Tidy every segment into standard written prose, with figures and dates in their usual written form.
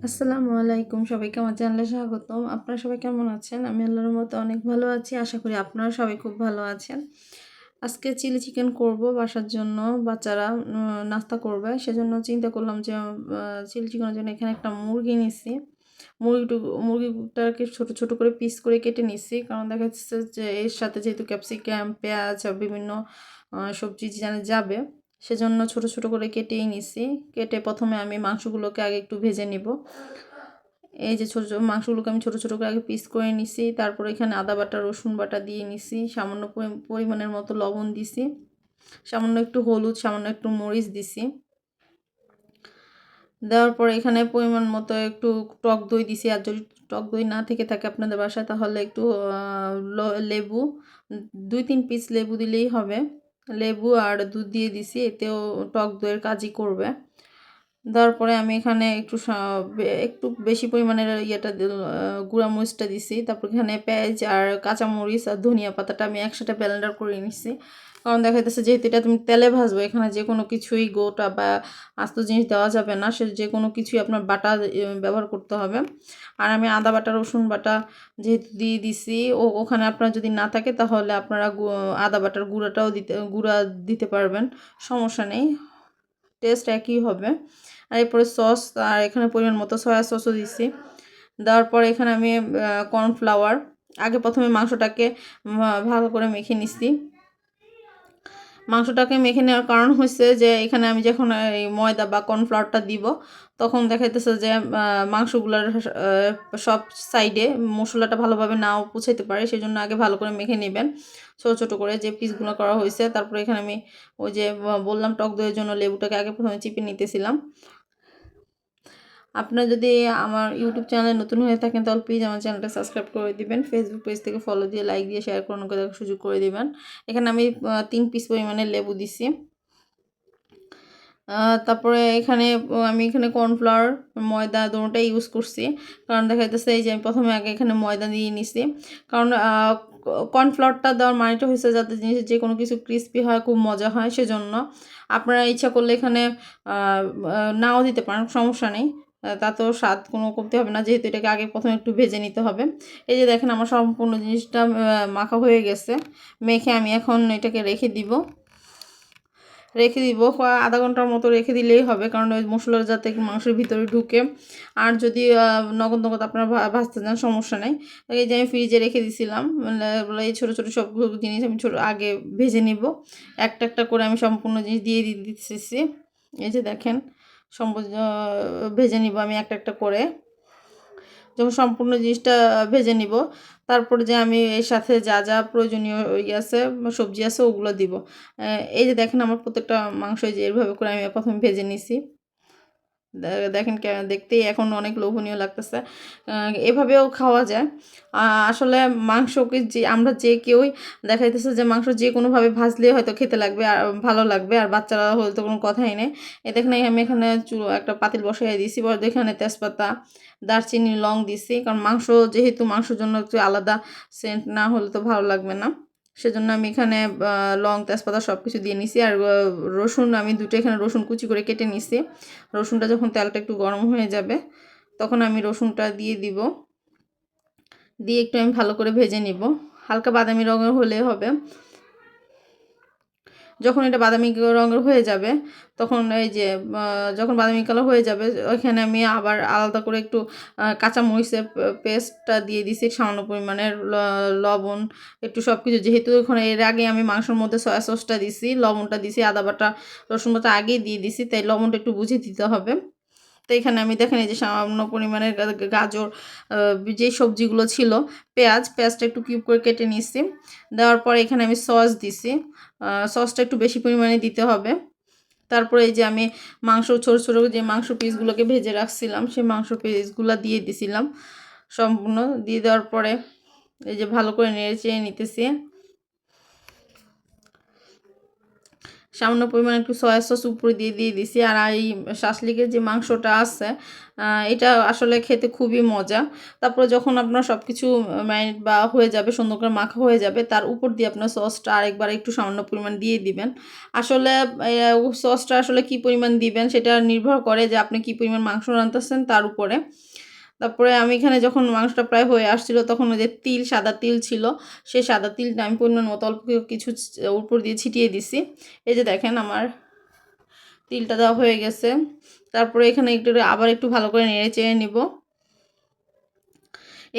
আসসালামু আলাইকুম, সবাইকে আমার চ্যানেলে স্বাগতম। আপনারা সবাই কেমন আছেন? আমি আল্লাহর মতো অনেক ভালো আছি। আশা করি আপনারা সবাই খুব ভালো আছেন। আজকে চিলি চিকেন করব বাসার জন্য। বাচ্চারা নাস্তা করবে। সেজন্য চিন্তা করলাম যে চিলি চিকেনের জন্য এখানে একটা মুরগি নিছি। মুরগিটাকে ছোট ছোট করে পিস করে কেটে নিছি, কারণ দেখা যাচ্ছে যে এর সাথে যেহেতু ক্যাপসিকাম, পেঁয়াজ আর বিভিন্ন সবজি যাবে, সেজন্য ছোট ছোট করে কেটেই নিছি। কেটে প্রথমে আমি মাংসগুলোকে আগে একটু ভেজে নিব। এই যে ছোটো ছোটো মাংসগুলোকে আমি ছোটো ছোটো করে আগে পিস করে নিছি। তারপর এখানে আদা বাটা, রসুন বাটা দিয়ে নিছি। সামান্য পরিমাণের মতো লবণ দিছি, সামান্য একটু হলুদ, সামান্য একটু মরিচ দিছি। দেওয়ার পর এখানে পরিমাণ মতো একটু টক দই দিছি। আর যদি টক দই না থেকে থাকে আপনাদের বাসায়, তাহলে একটু লেবু 2-3 পিস লেবু দিলেই হবে। লেবু আর দুধ দিয়ে দিছি, এতেও টক দইয়ের কাজই করবে। দেওয়ার পরে আমি এখানে একটু বেশি পরিমাণের গুঁড়া মরিচটা দিছি। তারপর এখানে পেঁয়াজ আর কাঁচামরিচ আর ধনিয়া পাতাটা আমি একসাথে ব্লেন্ডার করে নিছি, কারণ দেখা যাচ্ছে যেহেতু এটা তুমি তেলে ভাজবো, এখানে যে কোনো কিছুই গোটা বা আস্ত জিনিস দেওয়া যাবে না। সে যে কোনো কিছুই আপনার বাটা ব্যবহার করতে হবে। আর আমি আদা বাটা, রসুন বাটা যেহেতু দিয়ে দিছি, ওখানে আপনার যদি না থাকে তাহলে আপনারা আদা বাটার গুঁড়া দিতে পারবেন, সমস্যা নেই, টেস্ট একই হবে। আর এরপরে সস, আর এখানে পরিমাণ মতো সয়া সসও দিছি। দেওয়ার পরে এখানে আমি কর্নফ্লাওয়ার আগে প্রথমে মাংসটাকে ভালো করে মেখে নিছি। মাংসটাকে মেখে নেওয়ার কারণ হচ্ছে যে এখানে আমি যখন এই ময়দা বা কর্নফ্লাওয়ারটা দিব, তখন দেখা যাচ্ছে যে মাংসগুলোর সব সাইডে মশলাটা ভালোভাবে নাও পৌঁছাইতে পারে। সেই জন্য আগে ভালো করে মেখে নেবেন ছোটো ছোটো করে যে পিসগুলো করা হয়েছে। তারপরে এখানে আমি ওই যে বললাম টক দইয়ের জন্য লেবুটাকে আগে প্রথমে চিপে নিতেছিলাম। আপনারা যদি আমার ইউটিউব চ্যানেলে নতুন হয়ে থাকেন, তাহলে প্লিজ আমার চ্যানেলটা সাবস্ক্রাইব করে দিবেন। ফেসবুক পেজ থেকে ফলো দিয়ে, লাইক দিয়ে, শেয়ার করে দেখার সুযোগ করে দিবেন। এখানে আমি 3 পিস পরিমাণে লেবু দিছি। তারপরে আমি এখানে কর্নফ্লাওয়ার, ময়দা দোনোটাই ইউজ করছি, কারণ দেখা যাচ্ছে এই যে আমি প্রথমে আগে এখানে ময়দা দিয়ে নিছি। কারণ কর্নফ্লাওয়ারটা দেওয়ার মানেটা হচ্ছে যাতে জিনিস যে কোনো কিছু ক্রিস্পি হয়, খুব মজা হয়। সেজন্য আপনারা ইচ্ছা করলে এখানে নাও দিতে পারেন, সমস্যা নেই। তাতেও স্বাদ কোনো কমতে হবে না, যেহেতু এটাকে আগে প্রথমে একটু ভেজে নিতে হবে। এই যে দেখেন আমার সম্পূর্ণ জিনিসটা মাখা হয়ে গেছে। মেখে আমি এখন এটাকে রেখে দিব আধা ঘন্টার মতো রেখে দিলেই হবে, কারণ ওই মশলার যাতে মাংসের ভিতরে ঢুকে। আর যদি নগদ নগদ আপনারা ভাজতে চান, সমস্যা নেই। এই যে আমি ফ্রিজে রেখে দিছিলাম, এই ছোটো ছোটো সবগুলো জিনিস আমি আগে ভেজে নিব। একটা একটা করে আমি সম্পূর্ণ জিনিস দিয়ে দিতেছি। এই যে দেখেন ভেজে নিব আমি একটা একটা করে। যখন সম্পূর্ণ জিনিসটা ভেজে নিব, তারপরে যে আমি এর সাথে যা যা প্রয়োজনীয় আছে, সবজি আছে, ওগুলো দিব। এই যে দেখেন আমার প্রত্যেকটা মাংস যে এভাবে করে আমি প্রথমে ভেজে নিছি। দেখেন দেখতেই এখন অনেক লোভনীয় লাগতেছে। এভাবেও খাওয়া যায়। আসলে মাংসকে আমরা যে কেউই দেখা যাইতেছে যে মাংস যে কোনোভাবে ভাজলে হয়তো খেতে লাগবে আর ভালো লাগবে, আর বাচ্চারা হয়তো কোনো কথাই নেই। দেখেন আমি এখানে একটা পাতিল বসাই দিয়েছি, এখানে তেজপাতা, দারচিনি, লং দিছি, কারণ যেহেতু মাংসের জন্য একটু আলাদা সেন্ট না হলে তো ভালো লাগবে না। সেজন্য আমি এখানে লং, তেজপাতা সব কিছু দিয়ে নিছি। আর রসুন আমি দুটো এখানে রসুন কুচি করে কেটে নিছি। রসুনটা যখন তেলটা একটু গরম হয়ে যাবে, তখন আমি রসুনটা দিয়ে দিব। দিয়ে একটু আমি ভালো করে ভেজে নিব, হালকা বাদামি রঙের হলে হবে। যখন এটা বাদামি রঙের হয়ে যাবে, তখন এই যে যখন বাদামি কালার হয়ে যাবে, ওইখানে আমি আবার আলাদা করে একটু কাঁচা মরিচের পেস্টটা দিয়ে দিছি, সামান্য পরিমাণের লবণ, একটু সব কিছু, যেহেতু ওখানে এর আগে আমি মাংসের মধ্যে সয়া সসটা দিছি, লবণটা দিছি, আদা বাটা, রসুন বাটা আগেই দিয়ে দিছি, তাই লবণটা একটু বুঝে দিতে হবে। তো এখানে আমি দেখেন এই যে সামান্য পরিমাণের গাজর, যে সবজিগুলো ছিল, পেঁয়াজটা একটু কিউব করে কেটে নিচ্ছি। দেওয়ার পরে এখানে আমি সস দিছি, সসটা একটু বেশি পরিমাণে দিতে হবে। তারপরে এই যে আমি ছোটো ছোটো যে মাংস পিসগুলোকে ভেজে রাখছিলাম, সেই মাংস পিসগুলো দিয়ে দিছিলাম। সম্পূর্ণ দিয়ে দেওয়ার পরে এই যে ভালো করে নেড়ে চেড়ে নিতেছি। সামান্য পরিমাণ একটু সয়া সস উপরে দিয়ে দিছি। আর এই শাসলিকের যে মাংসটা আছে এটা আসলে খেতে খুবই মজা। তারপরে যখন আপনার সব কিছু ম্যারিনেট বা হয়ে যাবে, সুন্দর করে মাখা হয়ে যাবে, তার উপর দিয়ে আপনার সসটা আরেকবার একটু সামান্য পরিমাণ দিয়ে দিবেন। আসলে সসটা আসলে কী পরিমাণ দিবেন সেটা নির্ভর করে যে আপনি কী পরিমাণ মাংস রাঁধতেছেন তার উপরে। তারপরে আমি এখানে যখন মাংসটা প্রায় হয়ে আসছিল তখন ওই যে তিল, সাদা তিল ছিল, সেই সাদা তিলটা আমি পরিমাণ মতো অল্প কিছু উপর দিয়ে ছিটিয়ে দিছি। এই যে দেখেন আমার তিলটা দেওয়া হয়ে গেছে। তারপরে এখানে আবার একটু ভালো করে নেড়ে চেড়ে নিব।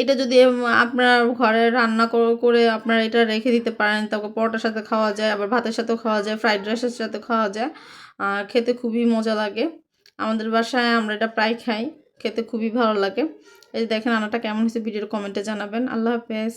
এটা যদি আপনার ঘরে রান্না করে আপনারা এটা রেখে দিতে পারেন, তারপর পরোটার সাথে খাওয়া যায়, আবার ভাতের সাথেও খাওয়া যায়, ফ্রাইড রাইসের সাথে খাওয়া যায়। খেতে খুবই মজা লাগে। আমাদের বাসায় আমরা এটা প্রায় খাই, খেতে খুবই ভালো লাগে। এই যে দেখেন রান্নাটা কেমন হয়েছে ভিডিওর কমেন্টে জানাবেন। আল্লাহ হাফেজ।